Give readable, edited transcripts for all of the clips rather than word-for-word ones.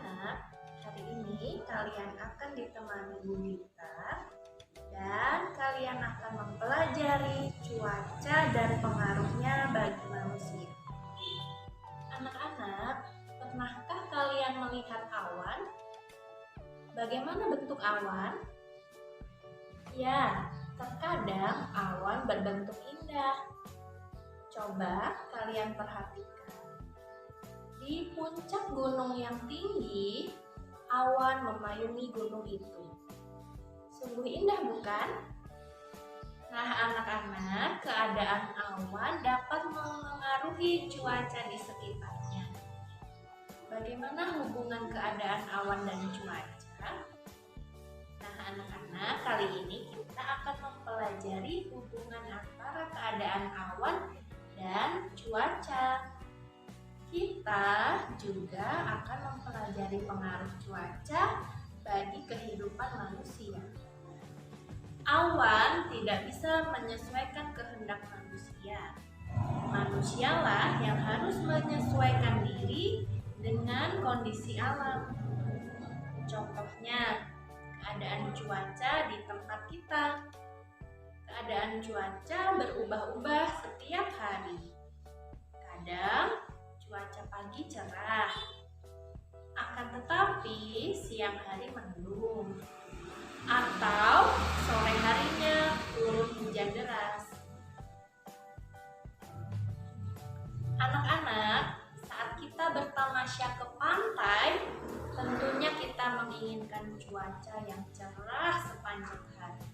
Anak-anak, hari ini kalian akan ditemani Bu Dita dan kalian akan mempelajari cuaca dan pengaruhnya bagi manusia. Anak-anak, pernahkah kalian melihat awan? Bagaimana bentuk awan? Ya, terkadang awan berbentuk indah. Coba kalian perhatikan. Di puncak gunung yang tinggi, awan memayungi gunung itu. Sungguh indah, bukan? Nah, anak-anak, keadaan awan dapat mengaruhi cuaca di sekitarnya. Bagaimana hubungan keadaan awan dan cuaca? Nah, anak-anak, kali ini kita akan mempelajari hubungan antara keadaan awan dan cuaca. Kita juga akan mempelajari pengaruh cuaca bagi kehidupan manusia. Awan tidak bisa menyesuaikan kehendak manusia. Manusialah yang harus menyesuaikan diri dengan kondisi alam. Contohnya, keadaan cuaca di tempat kita. Keadaan cuaca berubah-ubah setiap hari. Kadang cuaca pagi cerah, akan tetapi siang hari mendung, atau sore harinya turun hujan deras. Anak-anak, saat kita bertamasya ke pantai, tentunya kita menginginkan cuaca yang cerah sepanjang hari.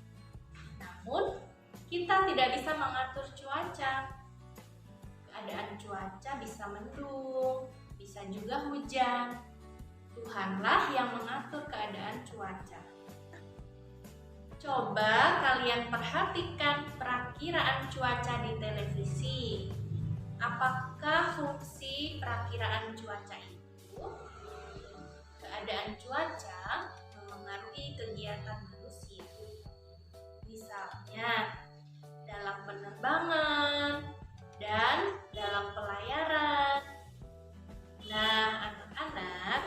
Namun, kita tidak bisa mengatur cuaca. Keadaan cuaca bisa mendung, bisa juga hujan. Tuhanlah yang mengatur keadaan cuaca. Coba kalian perhatikan perakiraan cuaca di televisi. Apakah fungsi perakiraan cuaca itu? Keadaan cuaca memengaruhi kegiatan manusia. Misalnya, dalam penerbangan dan dalam pelayaran. Nah, anak-anak,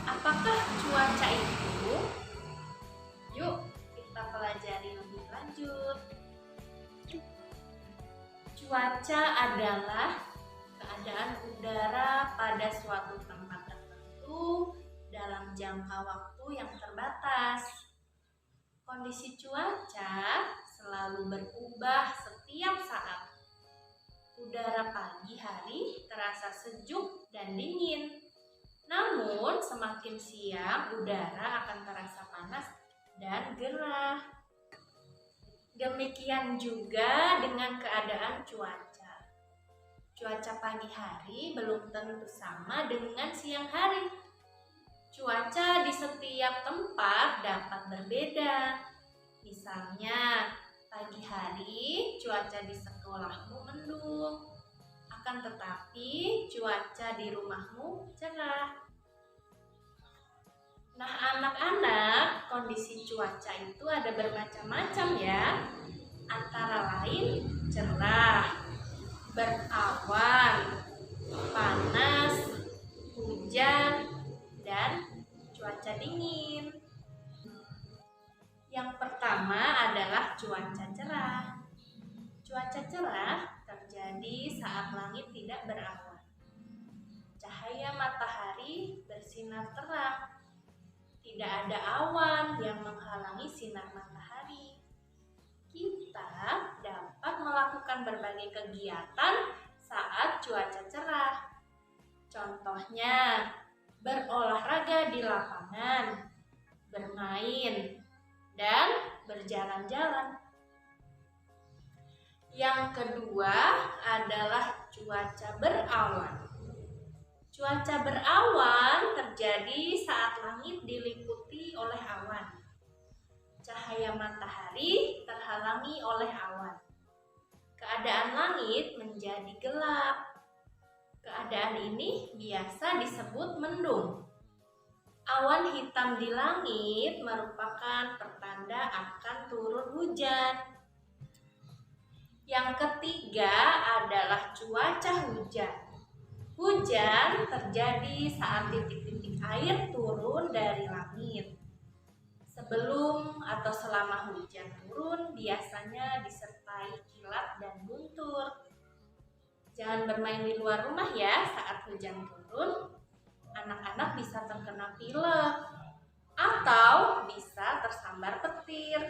apakah cuaca itu? Yuk, kita pelajari lebih lanjut. Cuaca adalah keadaan udara pada suatu tempat tertentu dalam jangka waktu yang terbatas. Kondisi cuaca selalu berubah setiap saat. Udara pagi hari terasa sejuk dan dingin. Namun, semakin siang udara akan terasa panas dan gerah. Demikian juga dengan keadaan cuaca. Cuaca pagi hari belum tentu sama dengan siang hari. Cuaca di setiap tempat dapat berbeda. Misalnya, pagi hari cuaca di sekolahmu mendung, akan tetapi cuaca di rumahmu cerah. Nah, anak-anak, kondisi cuaca itu ada bermacam-macam ya. Antara lain cerah, berawan, panas, hujan, dan cuaca dingin. Yang pertama adalah cuaca cerah. Cuaca cerah terjadi saat langit tidak berawan. Cahaya matahari bersinar terang. Tidak ada awan yang menghalangi sinar matahari. Kita dapat melakukan berbagai kegiatan saat cuaca cerah. Contohnya, berolahraga di lapangan, bermain, dan berjalan-jalan. Yang kedua adalah cuaca berawan. Cuaca berawan terjadi saat langit diliputi oleh awan. Cahaya matahari terhalangi oleh awan. Keadaan langit menjadi gelap. Keadaan ini biasa disebut mendung. Awan hitam di langit merupakan pertanda akan turun hujan. Yang ketiga adalah cuaca hujan. Hujan terjadi saat titik-titik air turun dari langit. Sebelum atau selama hujan turun, biasanya disertai kilat dan guntur. Jangan bermain di luar rumah ya saat hujan turun. Anak-anak bisa terkena pilek atau bisa tersambar petir.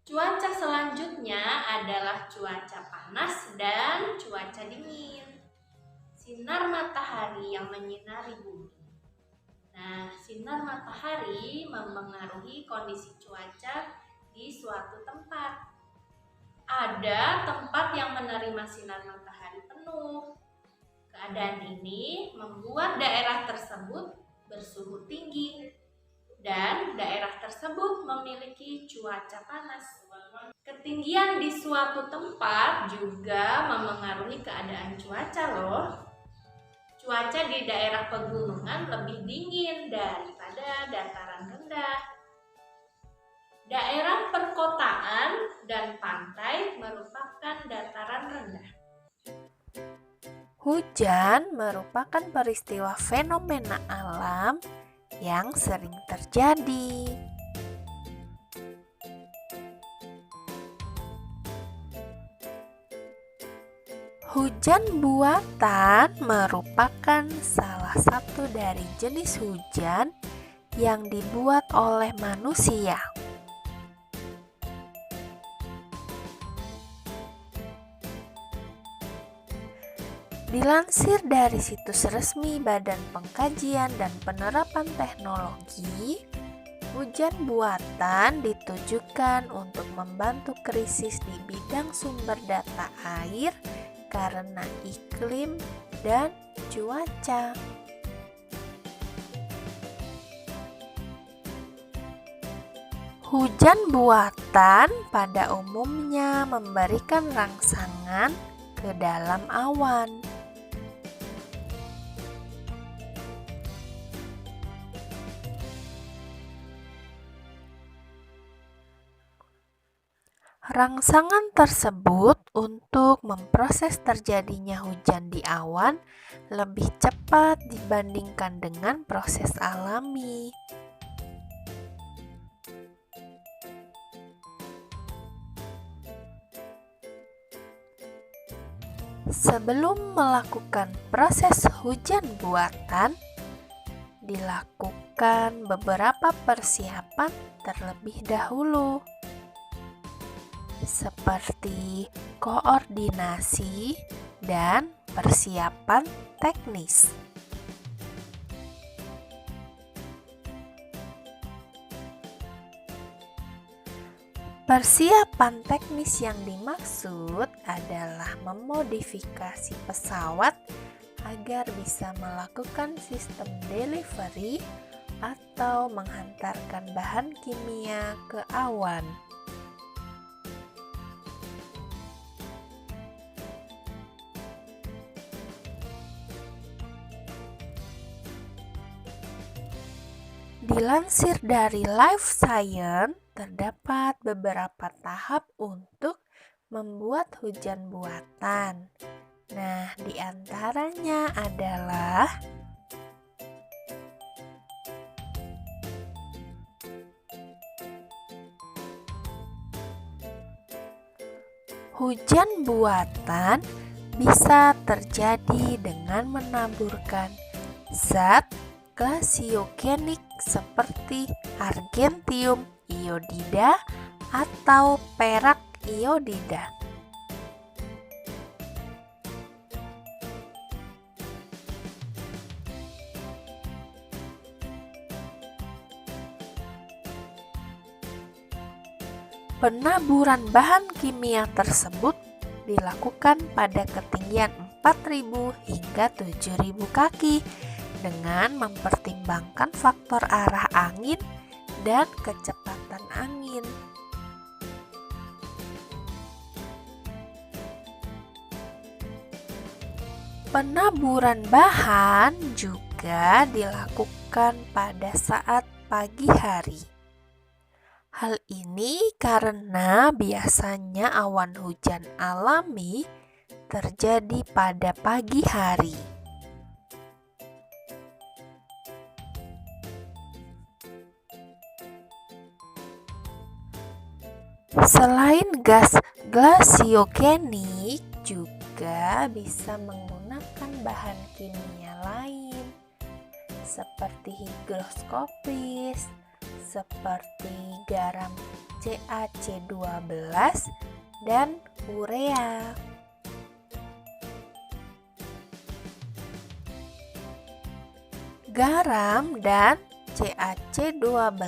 Cuaca selanjutnya adalah cuaca panas dan cuaca dingin. Sinar matahari yang menyinari bumi. Nah, sinar matahari mempengaruhi kondisi cuaca di suatu tempat. Ada tempat yang menerima sinar matahari penuh. Keadaan ini membuat daerah tersebut bersuhu tinggi dan daerah tersebut memiliki cuaca panas. Ketinggian di suatu tempat juga memengaruhi keadaan cuaca loh. Cuaca di daerah pegunungan lebih dingin daripada dataran rendah. Daerah perkotaan dan pantai merupakan dataran rendah. Hujan merupakan peristiwa fenomena alam yang sering terjadi. Hujan buatan merupakan salah satu dari jenis hujan yang dibuat oleh manusia. Dilansir dari situs resmi Badan Pengkajian dan Penerapan Teknologi, hujan buatan ditujukan untuk membantu krisis di bidang sumber data air karena iklim dan cuaca. Hujan buatan pada umumnya memberikan rangsangan ke dalam awan. Rangsangan tersebut untuk memproses terjadinya hujan di awan lebih cepat dibandingkan dengan proses alami. Sebelum melakukan proses hujan buatan, dilakukan beberapa persiapan terlebih dahulu, seperti koordinasi dan persiapan teknis. Persiapan teknis yang dimaksud adalah memodifikasi pesawat agar bisa melakukan sistem delivery atau menghantarkan bahan kimia ke awan. Dilansir dari Life Science, terdapat beberapa tahap untuk membuat hujan buatan. Nah, di antaranya adalah hujan buatan bisa terjadi dengan menaburkan zat glasiogenik seperti argentium iodida atau perak iodida. Penaburan bahan kimia tersebut dilakukan pada ketinggian 4.000 hingga 7.000 kaki dengan mempertimbangkan faktor arah angin dan kecepatan angin. Penaburan bahan juga dilakukan pada saat pagi hari. Hal ini karena biasanya awan hujan alami terjadi pada pagi hari. Selain gas glasiogenik, juga bisa menggunakan bahan kimia lain seperti higroskopis, seperti garam CaC12 dan urea. Garam dan CaC12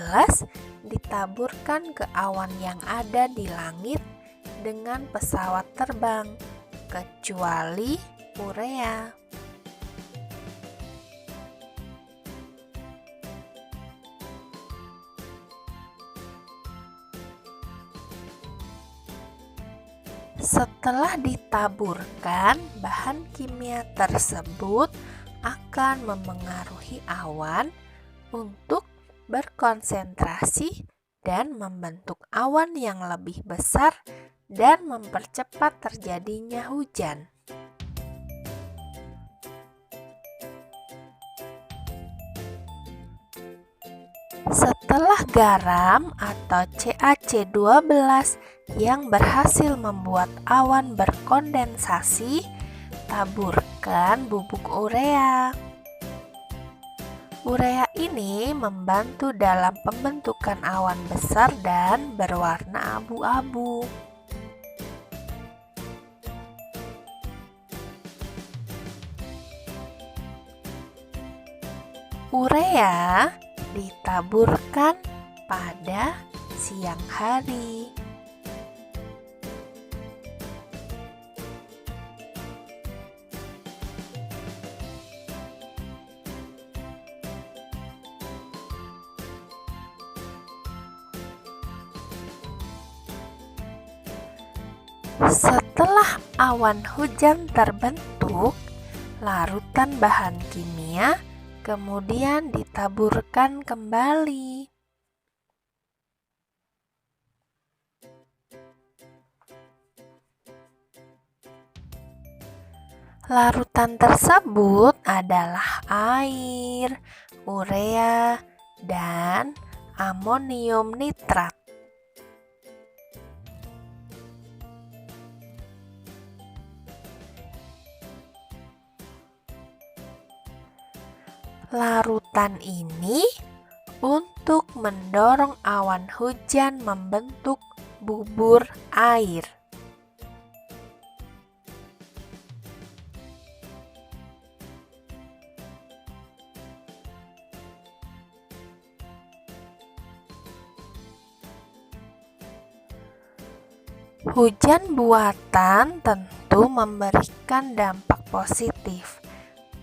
ditaburkan ke awan yang ada di langit dengan pesawat terbang, kecuali urea. Setelah ditaburkan, bahan kimia tersebut akan memengaruhi awan untuk berkonsentrasi dan membentuk awan yang lebih besar dan mempercepat terjadinya hujan. Setelah garam atau CaC12 yang berhasil membuat awan berkondensasi, taburkan bubuk urea. Urea ini membantu dalam pembentukan awan besar dan berwarna abu-abu. Urea ditaburkan pada siang hari. Setelah awan hujan terbentuk, larutan bahan kimia kemudian ditaburkan kembali. Larutan tersebut adalah air, urea, dan amonium nitrat. Larutan ini untuk mendorong awan hujan membentuk bubur air. Hujan buatan tentu memberikan dampak positif,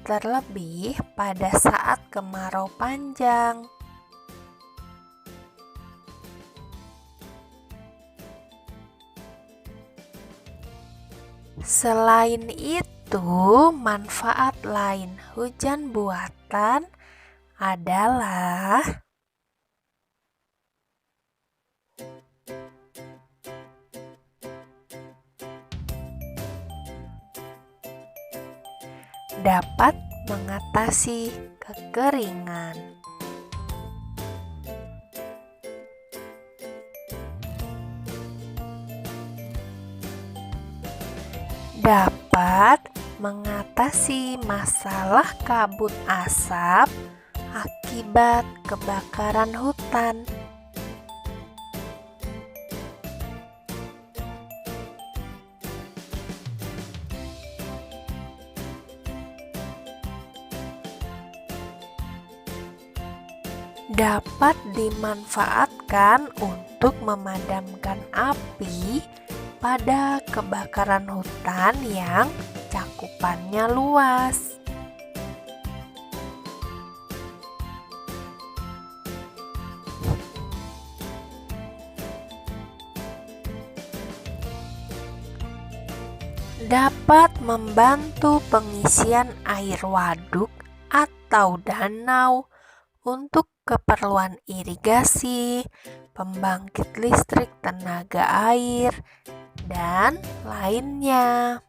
terlebih pada saat kemarau panjang. Selain itu, manfaat lain hujan buatan adalah dapat mengatasi kekeringan. Dapat mengatasi masalah kabut asap akibat kebakaran hutan. Dapat dimanfaatkan untuk memadamkan api pada kebakaran hutan yang cakupannya luas. Dapat membantu pengisian air waduk atau danau untuk keperluan irigasi, pembangkit listrik tenaga air, dan lainnya.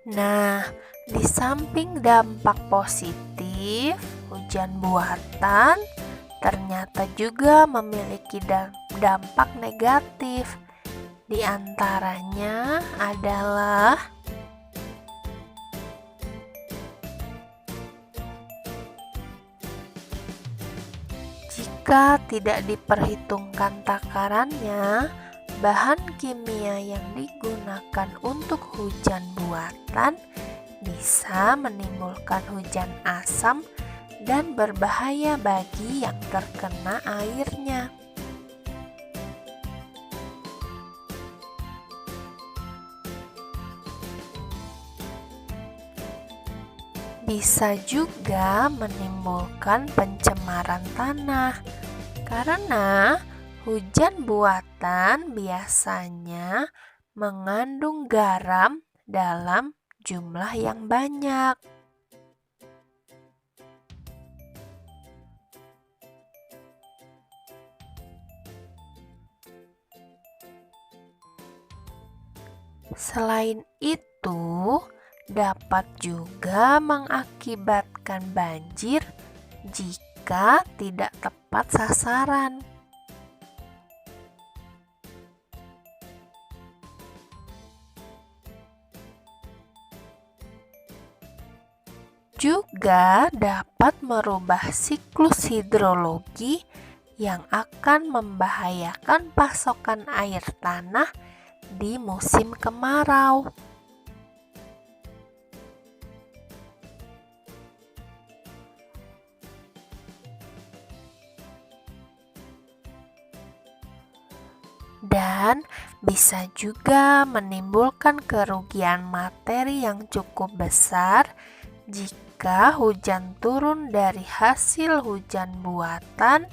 Nah, Di samping dampak positif, hujan buatan ternyata juga memiliki dampak negatif. Di antaranya adalah jika tidak diperhitungkan takarannya, bahan kimia yang digunakan untuk hujan buatan bisa menimbulkan hujan asam dan berbahaya bagi yang terkena airnya. Bisa juga menimbulkan pencemaran tanah karena hujan buatan biasanya mengandung garam dalam jumlah yang banyak. Selain itu, dapat juga mengakibatkan banjir jika tidak tepat sasaran. Juga dapat merubah siklus hidrologi yang akan membahayakan pasokan air tanah di musim kemarau. Dan bisa juga menimbulkan kerugian materi yang cukup besar jika hujan turun dari hasil hujan buatan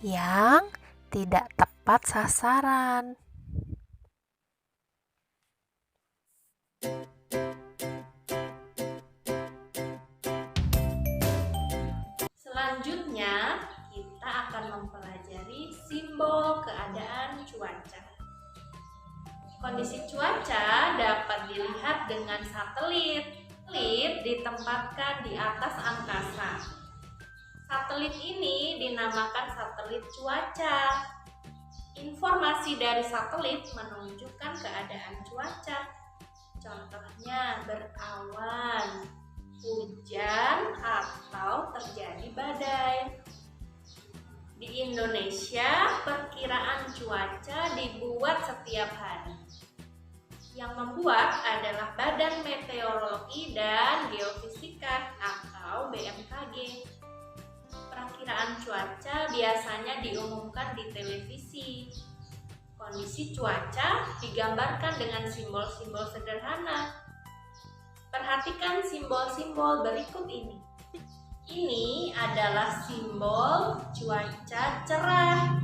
yang tidak tepat sasaran. Selanjutnya, kita akan mempelajari simbol keadaan cuaca. Kondisi cuaca dapat dilihat dengan satelit. Satelit ditempatkan di atas angkasa. Satelit ini dinamakan satelit cuaca. Informasi dari satelit menunjukkan keadaan cuaca. Contohnya berawan, hujan, atau terjadi badai. Di Indonesia, perkiraan cuaca dibuat setiap hari. Yang membuat adalah Badan Meteorologi dan Geofisika atau BMKG. Perakiraan cuaca biasanya diumumkan di televisi. Kondisi cuaca digambarkan dengan simbol-simbol sederhana. Perhatikan simbol-simbol berikut ini. Ini adalah simbol cuaca cerah.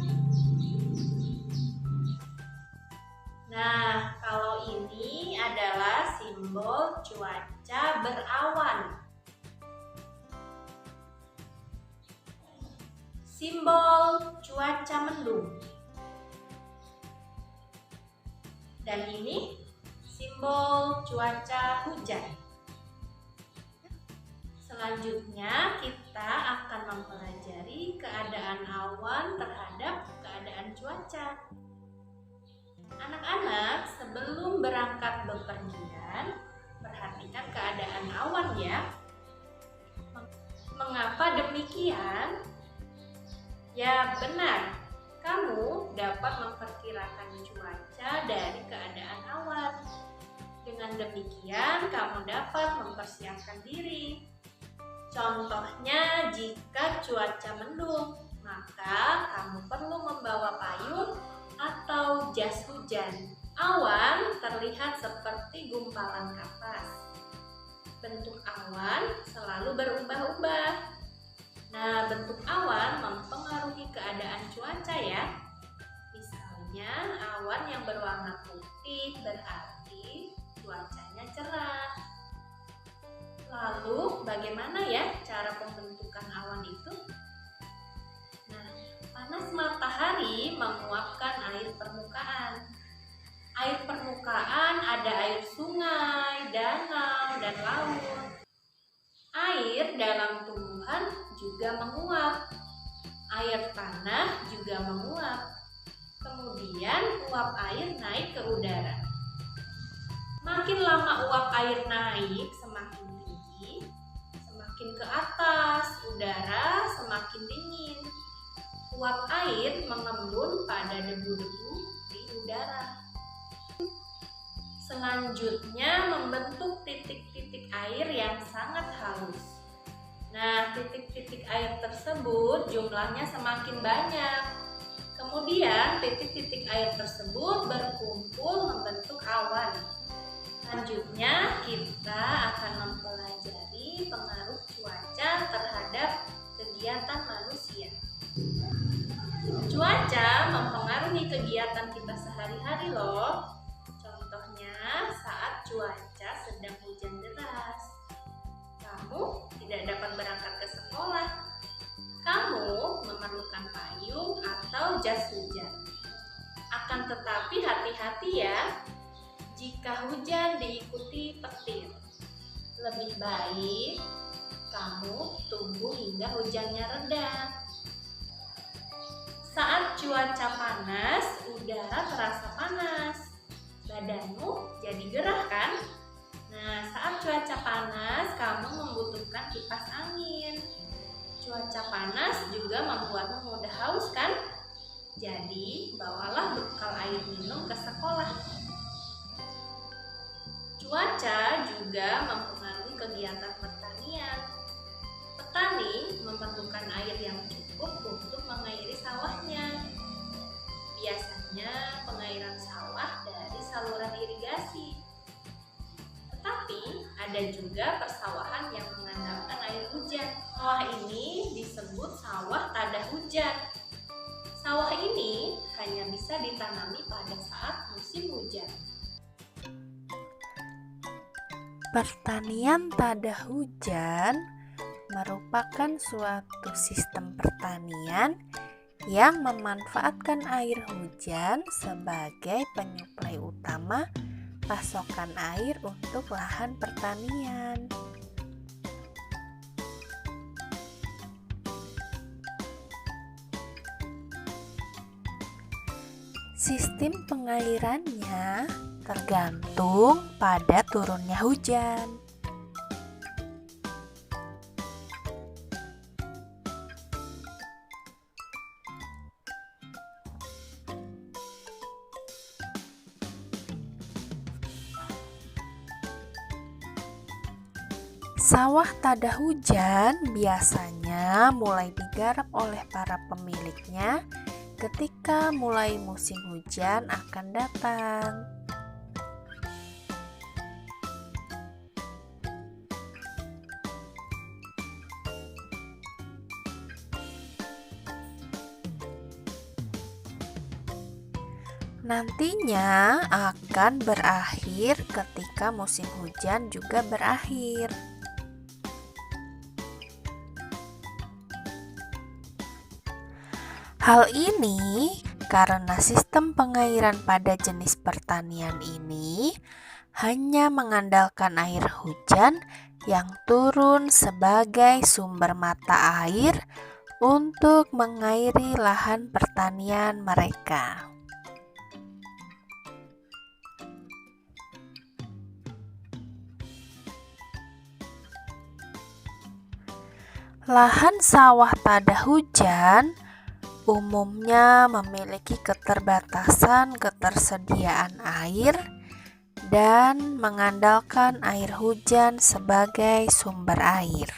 Nah, kalau ini adalah simbol cuaca berawan. Simbol cuaca mendung. Dan ini simbol cuaca hujan. Selanjutnya, kita akan mempelajari keadaan awan terhadap keadaan cuaca. Anak-anak, sebelum berangkat bepergian, perhatikan keadaan awan ya. Mengapa demikian? Ya benar, kamu dapat memperkirakan cuaca dari keadaan awan. Dengan demikian, kamu dapat mempersiapkan diri. Contohnya, jika cuaca mendung, maka kamu perlu membawa payung atau jas hujan. Awan terlihat seperti gumpalan kapas. Bentuk awan selalu berubah-ubah. Nah, bentuk awan mempengaruhi keadaan cuaca ya. Misalnya, awan yang berwarna putih berarti cuacanya cerah. Lalu, bagaimana ya cara pembentukan awan itu? Nah, panas matahari menguapkan air permukaan. Air permukaan ada air sungai, danau, dan laut. juga menguap. Air tanah juga menguap. Kemudian uap air naik ke udara. Makin lama uap air naik semakin tinggi, semakin ke atas, udara semakin dingin. Uap air mengembun pada debu-debu di udara. Selanjutnya membentuk titik-titik air yang sangat halus. Nah, titik-titik air tersebut jumlahnya semakin banyak. Kemudian titik-titik air tersebut berkumpul membentuk awan. Selanjutnya kita akan mempelajari pengaruh cuaca terhadap kegiatan manusia. Cuaca mempengaruhi kegiatan kita sehari-hari loh. Contohnya saat cuaca sedang hujan deras, kamu tidak dapat berangkat ke sekolah. Kamu memerlukan payung atau jas hujan. Akan tetapi hati-hati ya, jika hujan diikuti petir. Lebih baik kamu tunggu hingga hujannya reda. Saat cuaca panas, udara terasa panas. Badanmu jadi gerah kan? Nah, saat cuaca panas, kamu membutuhkan kipas angin. Cuaca panas juga membuatmu mudah haus kan? Jadi, bawalah bekal air minum ke sekolah. Cuaca juga mempengaruhi kegiatan pertanian. Petani memerlukan air yang cukup untuk mengairi sawahnya. Biasanya pengairan sawah dari saluran irigasi. Tetapi ada juga persawahan yang mengandalkan air hujan. Sawah ini disebut sawah tada hujan. Sawah ini hanya bisa ditanami pada saat musim hujan. Pertanian tada hujan merupakan suatu sistem pertanian yang memanfaatkan air hujan sebagai penyuplai utama pasokan air untuk lahan pertanian. Sistem pengairannya tergantung pada turunnya hujan. Sawah tada hujan biasanya mulai digarap oleh para pemiliknya ketika mulai musim hujan akan datang. Nantinya akan berakhir ketika musim hujan juga berakhir. Hal ini karena sistem pengairan pada jenis pertanian ini hanya mengandalkan air hujan yang turun sebagai sumber mata air untuk mengairi lahan pertanian mereka. Lahan sawah tada hujan umumnya memiliki keterbatasan ketersediaan air dan mengandalkan air hujan sebagai sumber air.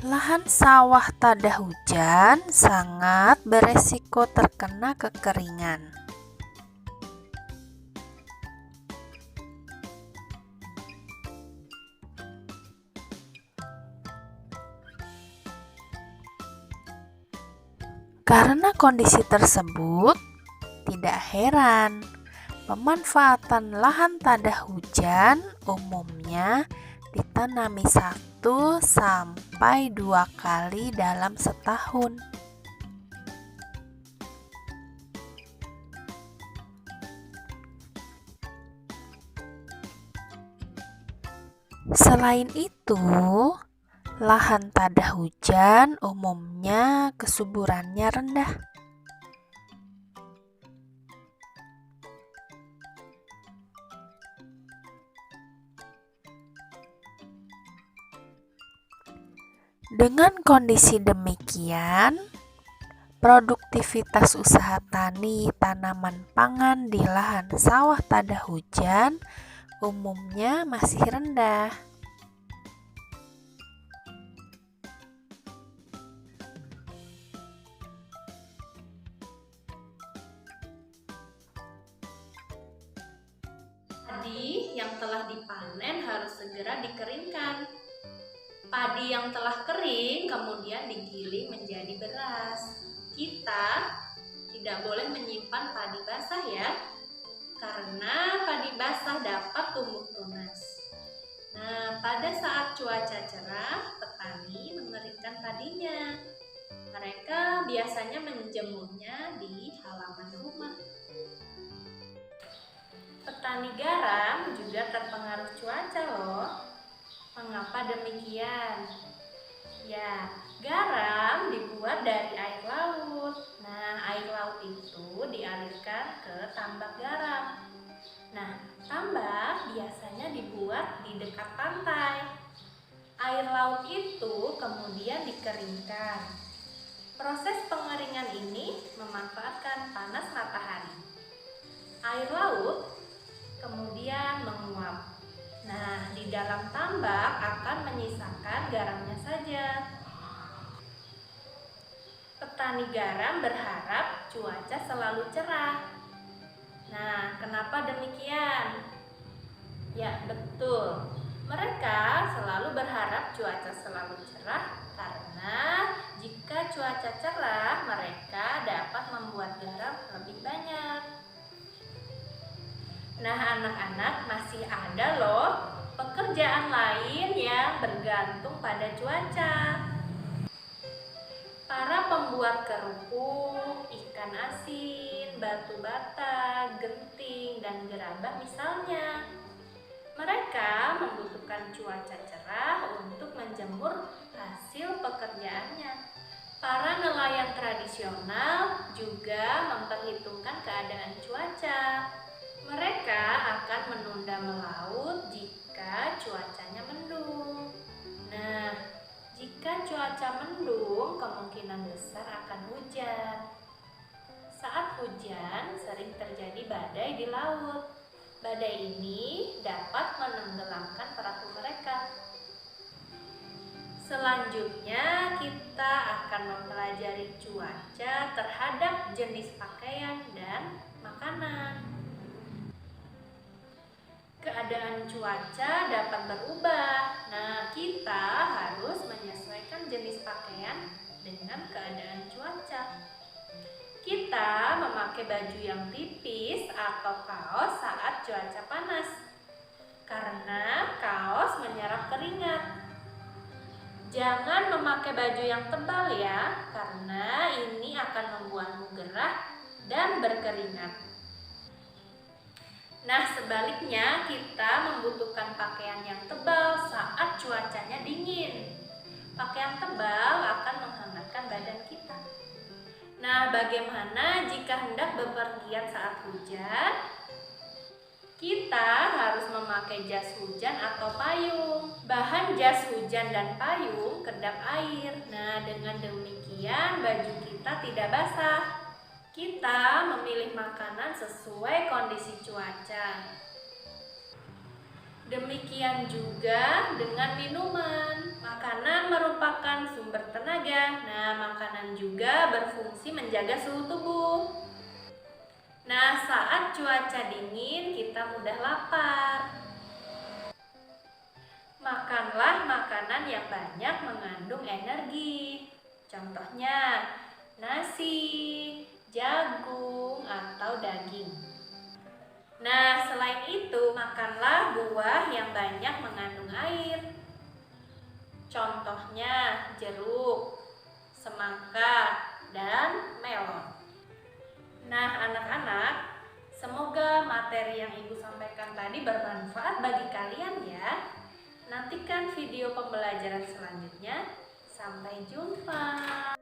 Lahan sawah tada hujan sangat beresiko terkena kekeringan. Karena kondisi tersebut, tidak heran pemanfaatan lahan tada hujan umumnya ditanami 1 sampai 2 kali dalam setahun. Selain itu, lahan tada hujan umumnya kesuburannya rendah. Dengan kondisi demikian, produktivitas usaha tani tanaman pangan di lahan sawah tada hujan umumnya masih rendah. Padi yang telah dipanen harus segera dikeringkan. Padi yang telah kering kemudian digiling menjadi beras. Kita tidak boleh menyimpan padi basah ya, karena padi basah dapat tumbuh tunas. Nah, pada saat cuaca cerah, petani mengeringkan padinya. Mereka biasanya menjemurnya di halaman rumah. Petani garam juga terpengaruh cuaca loh. Mengapa demikian? Ya, garam dibuat dari air laut. Nah, air laut itu dialirkan ke tambak garam. Nah, tambak biasanya dibuat di dekat pantai. Air laut itu kemudian dikeringkan. Proses pengeringan ini memanfaatkan panas matahari. Air laut kemudian menguap. Nah, di dalam tambak akan menyisakan garamnya saja. Petani garam berharap cuaca selalu cerah. Nah, kenapa demikian? Ya, betul. Mereka selalu berharap cuaca selalu cerah karena jika cuaca cerah, mereka dapat membuat garam lebih banyak. Nah, anak-anak, masih ada loh pekerjaan lain yang bergantung pada cuaca. Para pembuat kerupuk, ikan asin, batu bata, genting, dan gerabah misalnya. Mereka membutuhkan cuaca cerah untuk menjemur hasil pekerjaannya. Para nelayan tradisional juga memperhitungkan keadaan cuaca. Mereka akan menunda melaut jika cuacanya mendung. Nah, jika cuaca mendung, kemungkinan besar akan hujan. Saat hujan, sering terjadi badai di laut. Badai ini dapat menenggelamkan perahu mereka. Selanjutnya, kita akan mempelajari cuaca terhadap jenis pakaian dan makanan. Keadaan cuaca dapat berubah. Nah, kita harus menyesuaikan jenis pakaian dengan keadaan cuaca. Kita memakai baju yang tipis atau kaos saat cuaca panas, karena kaos menyerap keringat. Jangan memakai baju yang tebal ya, karena ini akan membuatmu gerah dan berkeringat. Nah, sebaliknya kita membutuhkan pakaian yang tebal saat cuacanya dingin. Pakaian tebal akan menghangatkan badan kita. Nah, bagaimana jika hendak bepergian saat hujan? Kita harus memakai jas hujan atau payung. Bahan jas hujan dan payung kedap air. Nah, dengan demikian baju kita tidak basah. Kita memilih makanan sesuai kondisi cuaca. Demikian juga dengan minuman. Makanan merupakan sumber tenaga. Nah, makanan juga berfungsi menjaga suhu tubuh. Nah, saat cuaca dingin kita mudah lapar. Makanlah makanan yang banyak mengandung energi. Contohnya, nasi, jagung, atau daging. Nah, selain itu, makanlah buah yang banyak mengandung air. Contohnya, jeruk, semangka, dan melon. Nah, anak-anak, semoga materi yang Ibu sampaikan tadi bermanfaat bagi kalian ya. Nantikan video pembelajaran selanjutnya. Sampai jumpa.